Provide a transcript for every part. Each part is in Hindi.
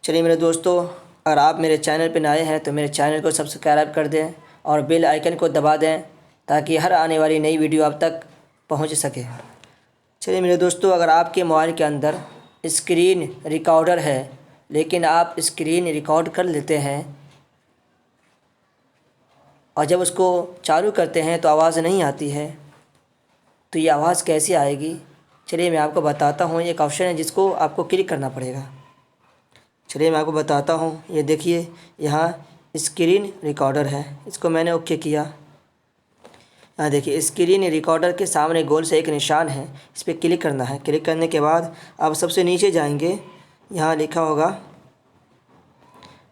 चलिए मेरे दोस्तों, अगर आप मेरे चैनल पर नए हैं तो मेरे चैनल को सब्सक्राइब कर दें और बेल आइकन को दबा दें ताकि हर आने वाली नई वीडियो आप तक पहुंच सके। चलिए मेरे दोस्तों, अगर आपके मोबाइल के अंदर स्क्रीन रिकॉर्डर है लेकिन आप स्क्रीन रिकॉर्ड कर लेते हैं और जब उसको चालू करते हैं तो आवाज़ नहीं आती है, तो ये आवाज़ कैसे आएगी? चलिए मैं आपको बताता हूँ। एक ऑप्शन है जिसको आपको क्लिक करना पड़ेगा। चलिए मैं आपको बताता हूँ। ये देखिए, यहाँ स्क्रीन रिकॉर्डर है, इसको मैंने ओके किया। यहाँ देखिए स्क्रीन रिकॉर्डर के सामने गोल से एक निशान है, इस पर क्लिक करना है। क्लिक करने के बाद आप सबसे नीचे जाएंगे, यहाँ लिखा होगा,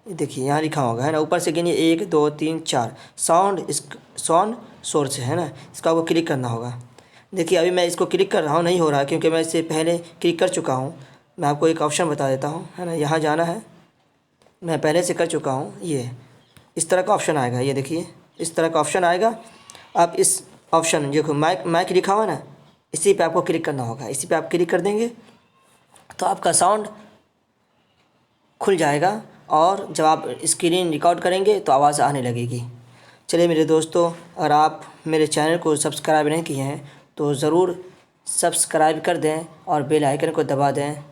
देखिए यहाँ लिखा होगा है ना, ऊपर से गिनिए 1 2 3 4 साउंड सोर्स है ना, इसको आपको क्लिक करना होगा। देखिए अभी मैं इसको क्लिक कर रहा हूँ, नहीं हो रहा क्योंकि मैं इससे पहले क्लिक कर चुका हूँ। मैं आपको एक ऑप्शन बता देता हूँ है ना, यहाँ जाना है, मैं पहले से कर चुका हूँ। ये इस तरह का ऑप्शन आएगा, ये देखिए इस तरह का ऑप्शन आएगा। आप इस ऑप्शन देखो माइक लिखा हुआ ना, इसी पे आपको क्लिक करना होगा। इसी पे आप क्लिक कर देंगे तो आपका साउंड खुल जाएगा और जब आप स्क्रीन रिकॉर्ड करेंगे तो आवाज़ आने लगेगी। चलिए मेरे दोस्तों, अगर आप मेरे चैनल को सब्सक्राइब नहीं किए हैं तो ज़रूर सब्सक्राइब कर दें और बेल आइकन को दबा दें